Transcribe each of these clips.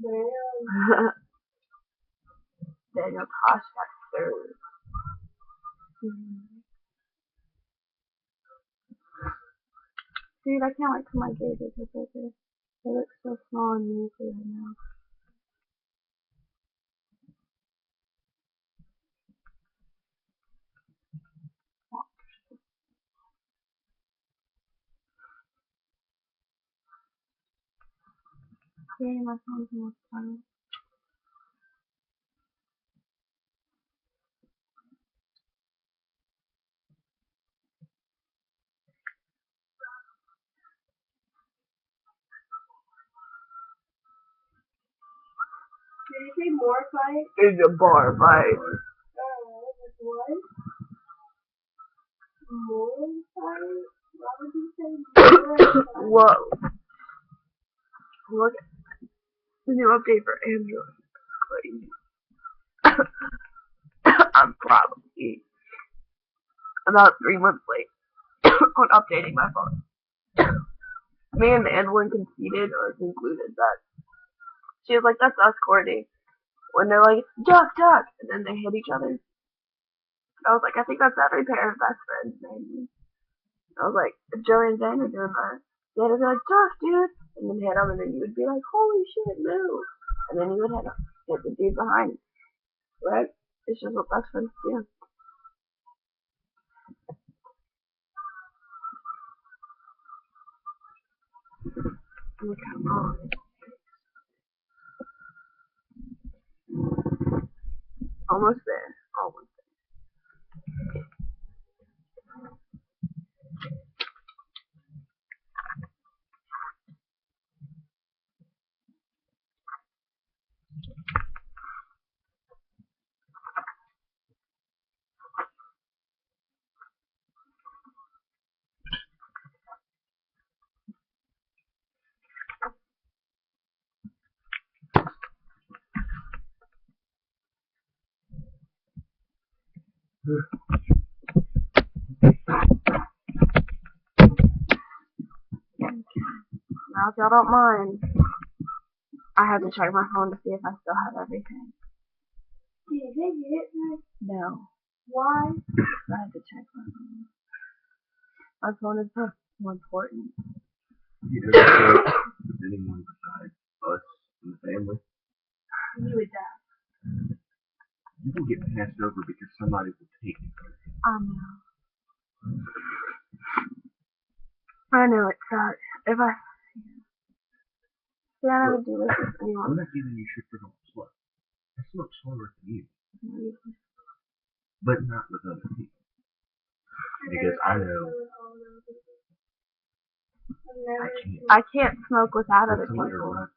Damn. Daniel Tosh got third. Dude, I can't wait till my gauges are bigger. They look so small and measly right now. Yeah, my phone's almost done. Did you say more fight? It's a bar fight. Oh, what? More fight? Why would you say more fight? Whoa. Look at the new update for Android. Crazy. I'm probably about 3 months late on updating my phone. Me and Madeline conceded or concluded that she was like, "That's us, Courtney." When they're like, "Duck, duck," and then they hit each other. I was like, I think that's every pair of best friends, maybe. I was like, if Joey and Zane are doing that, they'd be like, "Duck, dude," and then hit him, and then you would be like, "Holy shit, move," and then you would hit the dude behind, right? It's just what best friends do. Look how long. Almost there. Almost. Now, if y'all don't mind, I had to check my phone to see if I still have everything. Did they get it? No. Why? I had to check my phone. My phone is more important. You ever felt with anyone besides us in the family? You would die. You can get passed over because somebody will take it. I know it sucks. If I see, I never do this with I'm anyone. not giving you shit for going slow. I slow slower than you. But not with other people. Because I know I can't smoke without other people.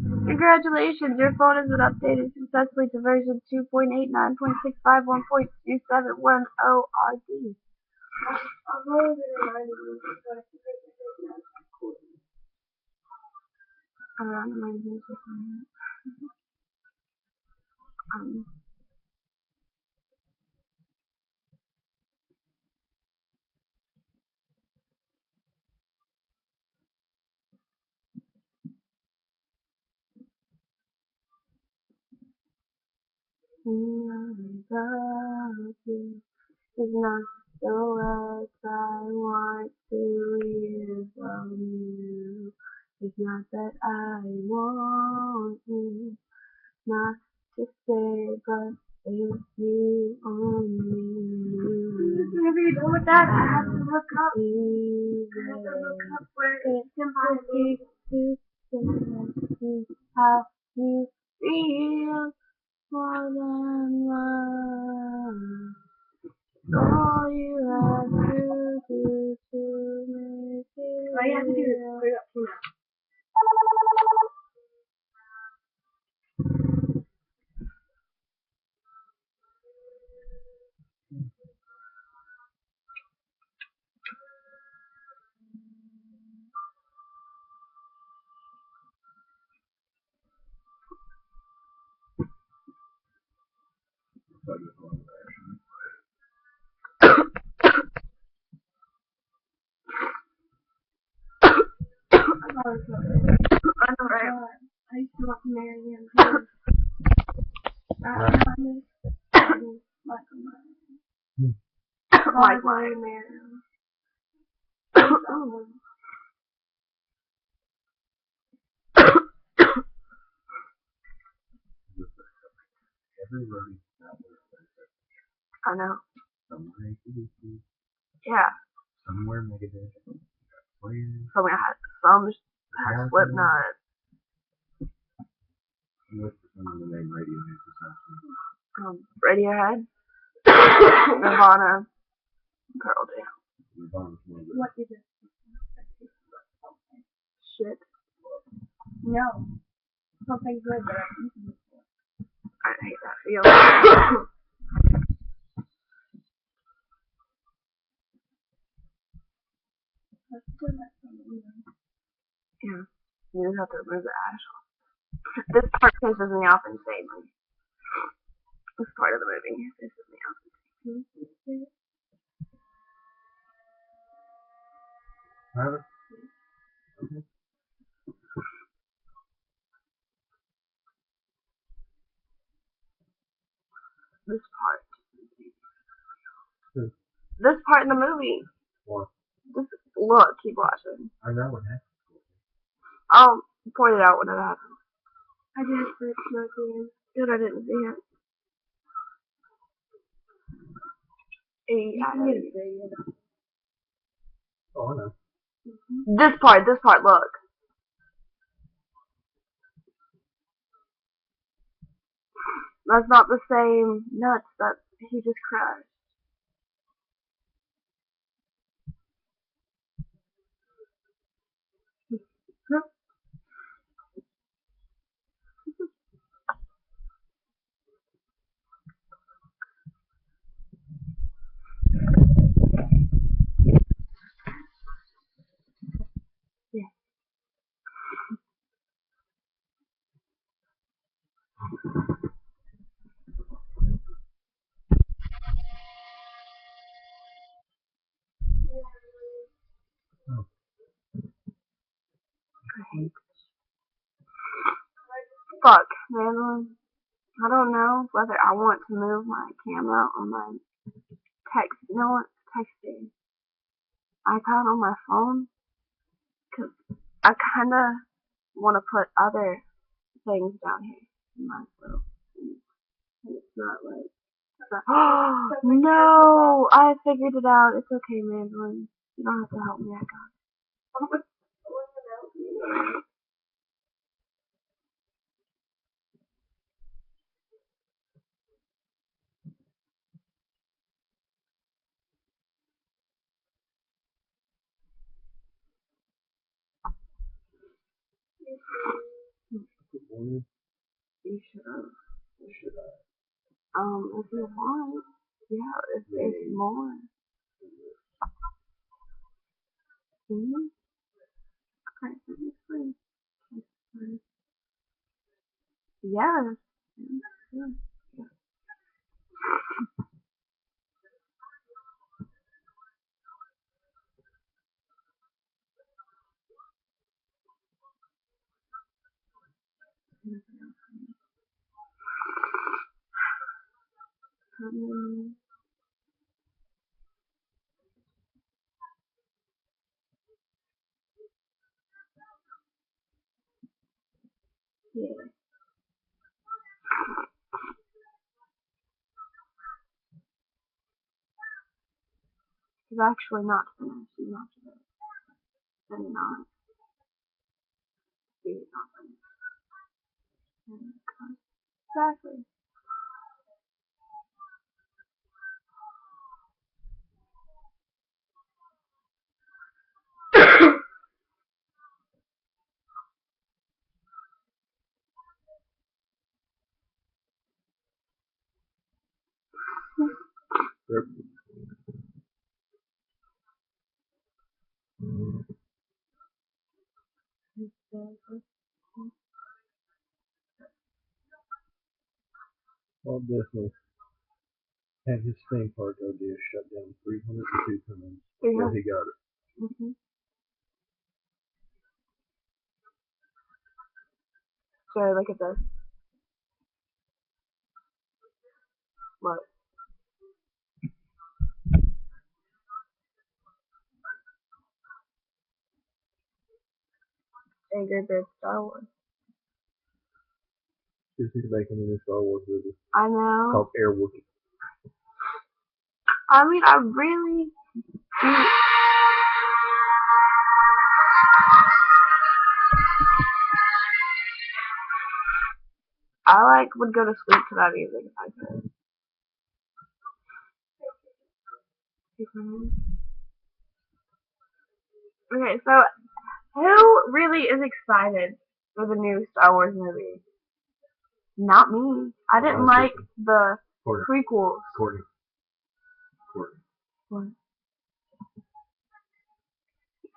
Congratulations, your phone has been updated successfully to version 2.89.651.2710 RD. I've already been reminded you, but I think it's cool. I don't know, my news is on that. Without you is not the words I want to hear from you. It's not that I want you not to stay, but it's you only. Whenever you're done with that, I have to look up. I have to look up where it's symbolic to how you feel. More than love. All you have to do to make it. All you have to do is put it up to now. watermelon. Every road is not I know. somewhere ACDC, Yeah. somewhere Megadeth, players, Some has Slipknot. what's some of the main Radiohead or Radiohead. Nirvana. Pearl Jam. Nirvana's one of the What is it? Shit. No. Something good that I've eaten before. I hate that feeling. Let's do that one. Yeah. You just have to remove the ash off. This part pisses me off insanely. This part of the movie pisses me off insanely. Tyler? Okay. This part. Who? This part in the movie. What? Just look, keep watching. I know what happened. I'll point it out when it happens. I did it for smoking. Good, I didn't see it. You can get a video. Oh, I know. This part, look. That's not the same nuts that he just crushed. Yeah. Oh. I hate this. Fuck, man. I don't know whether I want to move my camera on my text. You know what? Texting icon on my phone. Cause I kind of want to put other things down here in my little thing. And it's not like. Oh no! I figured it out. It's okay, Mandolin. You don't have to help me. I got it. Good morning. You should have. Should I? If you want. Yeah, if there's more. Mm-hmm. Okay, so this way. Yeah. Yeah. Yeah. He's actually not finished. He's not finished. Then he's not. He's not finished. Exactly. Sure. Walt Disney had his theme park idea shut down 302 times before he got it. Mm-hmm. So look at this. Look. Angry Birds Star Wars. Disney's making a new Star Wars movie I know. called Airwood. I mean, I really do. I would go to sleep to that music if I could. Okay, so who really is excited for the new Star Wars movie? Not me. I didn't like the prequels. Courtney. What?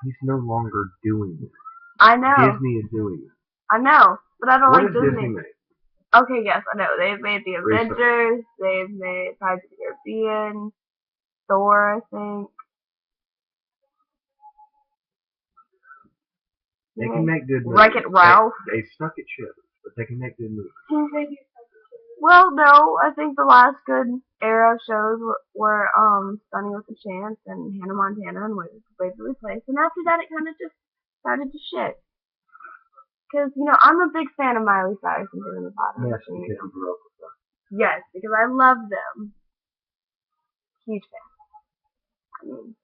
He's no longer doing it. I know. Disney is doing it. I know, but I don't What like has Disney. Disney made? Okay, yes, I know. They've made the Avengers. They've made Pirates of the Caribbean. Thor, I think. They can make good movies. Wreck-It Ralph. They suck at shit, but they can make good movies. Well, no, I think the last good era of shows were Sunny with a Chance and Hannah Montana and Waverly Place, and after that it kind of just started to shit. Because, you know, I'm a big fan of Miley Cyrus and Demi Lovato. Yes, because you grew up with them. Yes, because I love them. Huge fan. I mean,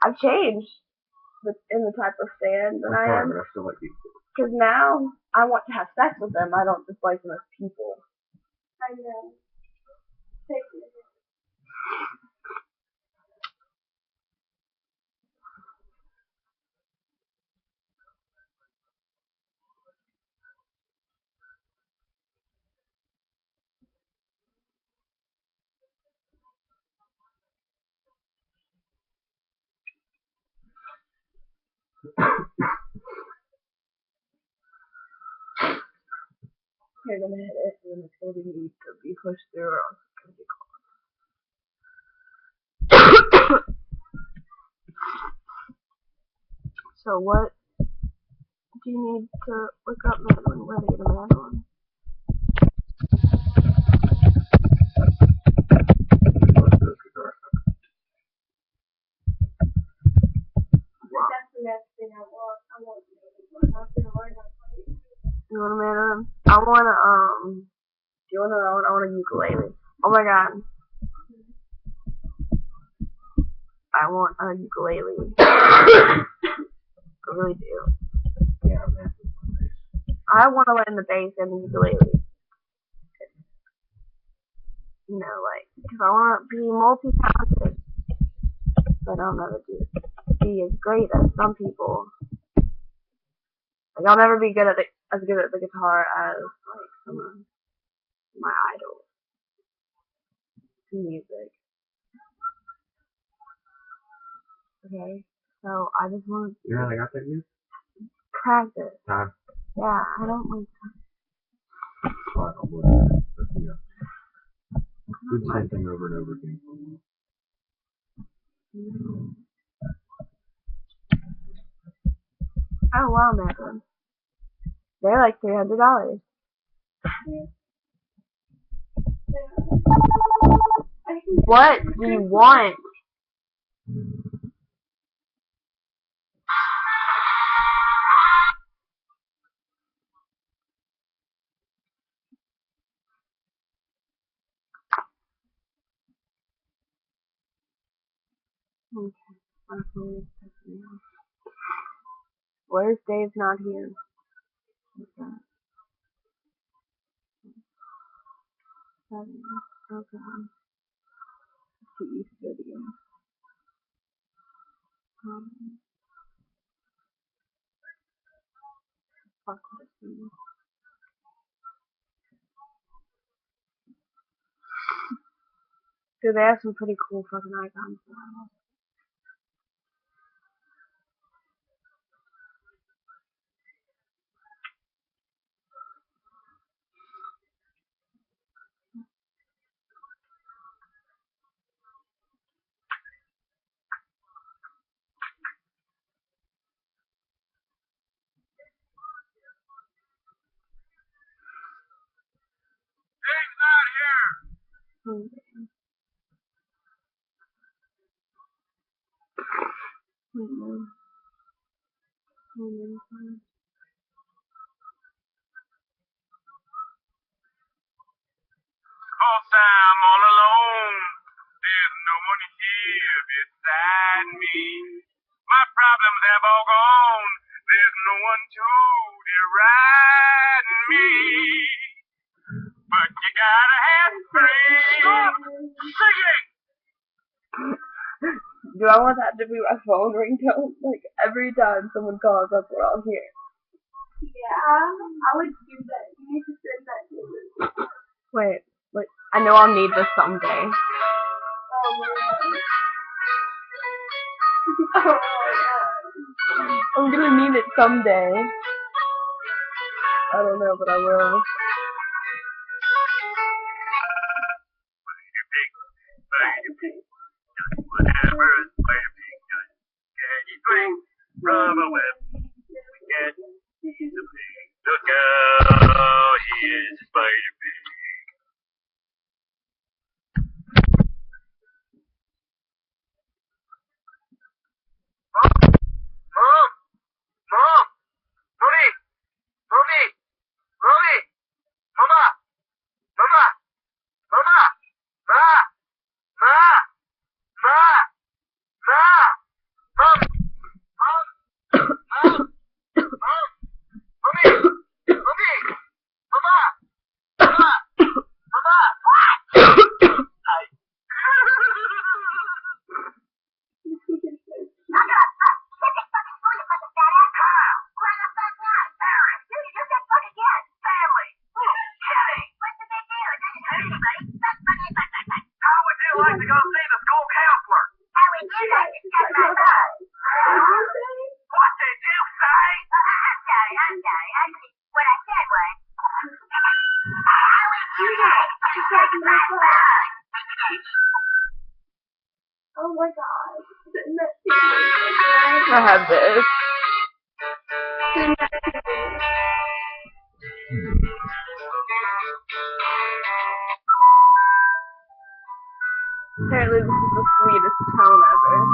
I've changed in the type of fan that I am. But I still like you. Because now I want to have sex with them. I don't just like them as people. I know. Okay, I'm gonna hit it, and then it's gonna need to be pushed through, or else it's gonna be closed. So what do you need to look up, Madeline? Where to get a Madeline? That's the next thing I want. I want to learn how to play. You want a Madeline? I wanna, do you wanna know? I want a ukulele. Oh my god. I want a ukulele. I really do. Yeah, I'm happy with this. I want to learn the bass and the ukulele. You know, like, because I want to be multi-talented. But I'll never be as great as some people. Like, I'll never be as good at the guitar as, like, some of my idols in music. Okay? So, I just want to You know how they got that music? practice. Time. Yeah, I don't like time. Well, I don't believe it, but yeah. Do the same thing over and over again. Oh, wow, man. They're like $300. What do you want? Okay. Where's Dave not here? What's that? 7. Okay. PE studio. Fuck this thing. Dude, they have some pretty cool fucking icons. 'cause I'm all alone. There's no one here beside me. My problems have all gone. There's no one to deride me. But you gotta have friends. Singing! Do I want that to be my phone ringtone? Like, every time someone calls, that's what I'll hear. Yeah, I would do that. You need to send that to me. Wait, I know I'll need this someday. Oh my god. Oh my god. I'm gonna need it someday. I don't know, but I will. Whatever is playing good. Can you swing from a web? We can't see the pig. Look out, he is Spider Pig. Mom! Mom! Mommy! Mommy! Mommy! Mama! Mama! Mama! Ma! Ma! Ma! Ma! Mom! Mom! Mom! Mom! Mommy! Mommy! Mama! Mama! Mama! I... How would you like to go see the school counselor? What did you say? Oh my god. Send that to me. I have this. Send that to me. Apparently this is the sweetest tone ever.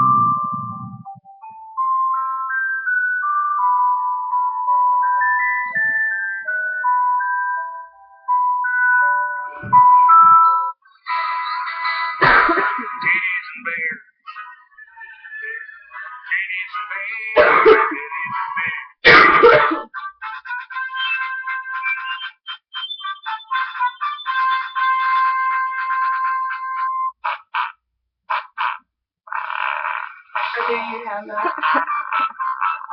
Teddy's and bears. Teddy's and bears. Teddy's and bears. Or do you have that?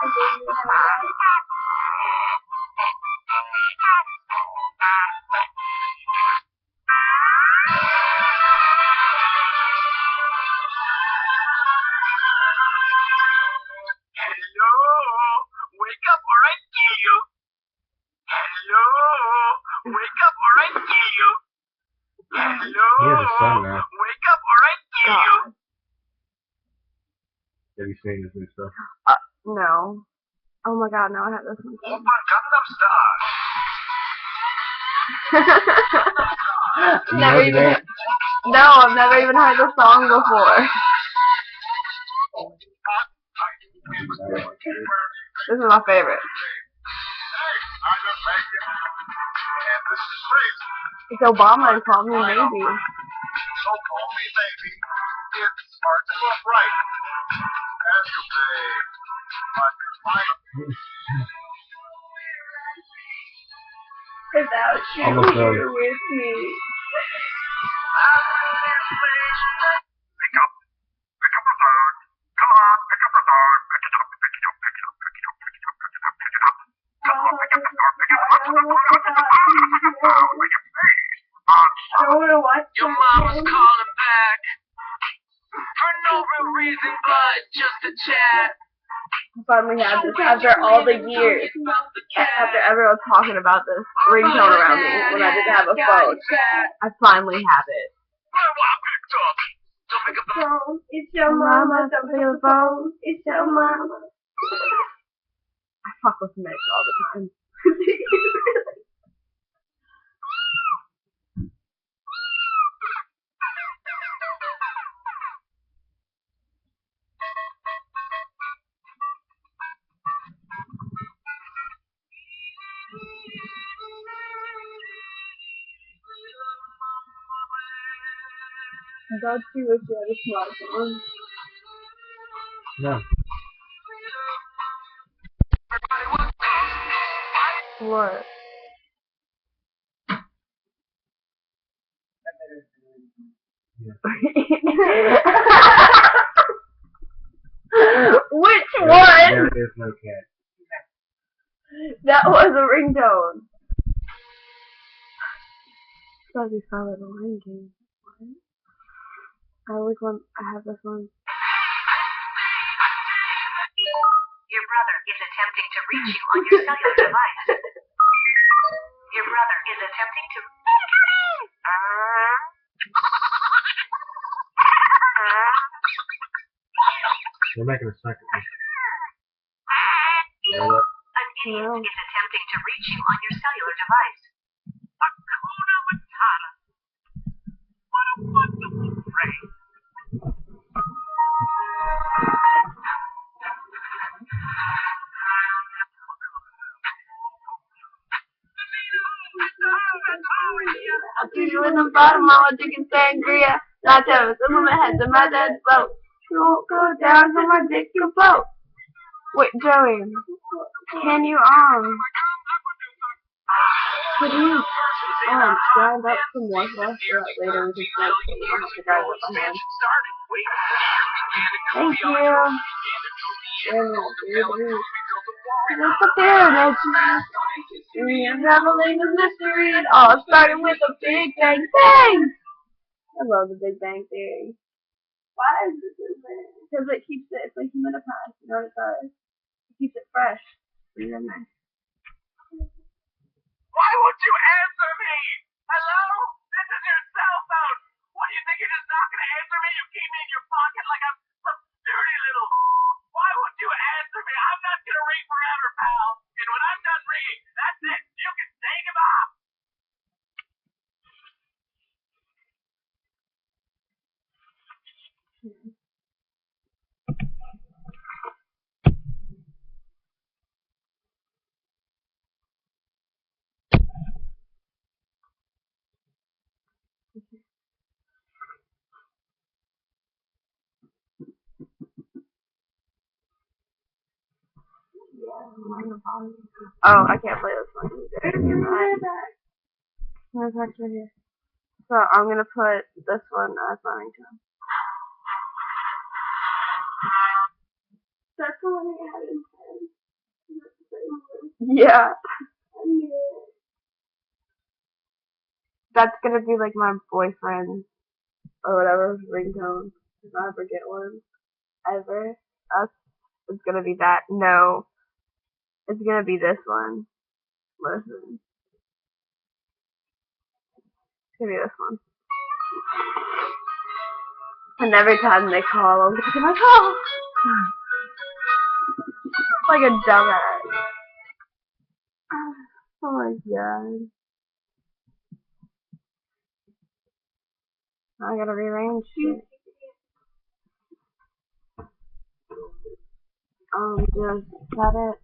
Or do you have that? Hello, wake up or I kill you. Hello, wake up or I kill you. Hello, He has a son now. wake up or I kill you. God. Have you seen his new stuff? No. Oh my god, now I have this one. Open Gangnam Style. Never You know even. that? No, I've never even heard this song before. This is my favorite. Hey, I'm a Megan, and this is crazy. It's Obama and Call Me Maybe. So call me maybe. It's hard to look right. As you say, but it's fine. Without you Almost done. here with me. Pick up the phone. Come on, pick up the phone. Pick it up, pick it up, pick it up, pick it up, pick it up, pick it up, pick it up. Come on, pick up the phone, pick it up, pick it up, pick it up, pick it up. Will you please? I don't want to watch Your that mama's again. calling back for no real reason but just to chat. I finally had this after all the years. After everyone's talking about this ringtone around me when I didn't have a phone. I finally have it. Well, I picked up. Don't pick up the Phone. It's your mama. Don't pick up the phone. It's your mama. I fuck with Mitch all the time. Don't you wish you had a smartphone? No. What? Which one? There is no cat. That was a ringtone. That'd be fun with a ring game. What? I have this one. Your brother is attempting to reach you on your cellular device. Your brother is attempting to... They're making a second one. You know what? An idiot is attempting to reach you on your cellular device. Hakuna Matata. What a wonderful phrase. I'll see you in the bottom, I'll chicken sangria. Nachos, some of my head to my dad's boat. Don't go down to my dick you float. Wait, Joey, can you, could you, grind up some more for us so that later we can smoke so we don't have to grind up by hand? Thank you. Just a pyramid. You're reveling the mystery. It all started with a Big Bang Bang. I love the Big Bang Theory. Why is this in there? Because it keeps it, it's like humidified. You know what it does? It keeps it fresh. Leave it in there. Why won't you answer me? Hello? This is your cell phone. What do you think? You're just not going to answer me? You keep me in your pocket like I'm some dirty little... Why won't you answer me? I'm not going to ring forever, pal. And when I'm done ringing, that's it. You can take him off. Oh, I can't play this one. Where's right here? So I'm gonna put this one as my ringtone. That's the one I had in 10. Yeah. That's gonna be like my boyfriend or whatever ringtone. If I ever get one. Ever. Us. It's gonna be that. No. It's gonna be this one. Listen. It's gonna be this one. And every time they call, I'm gonna my call. Like a dumbass. Oh my god. I gotta rearrange it. Just cut it.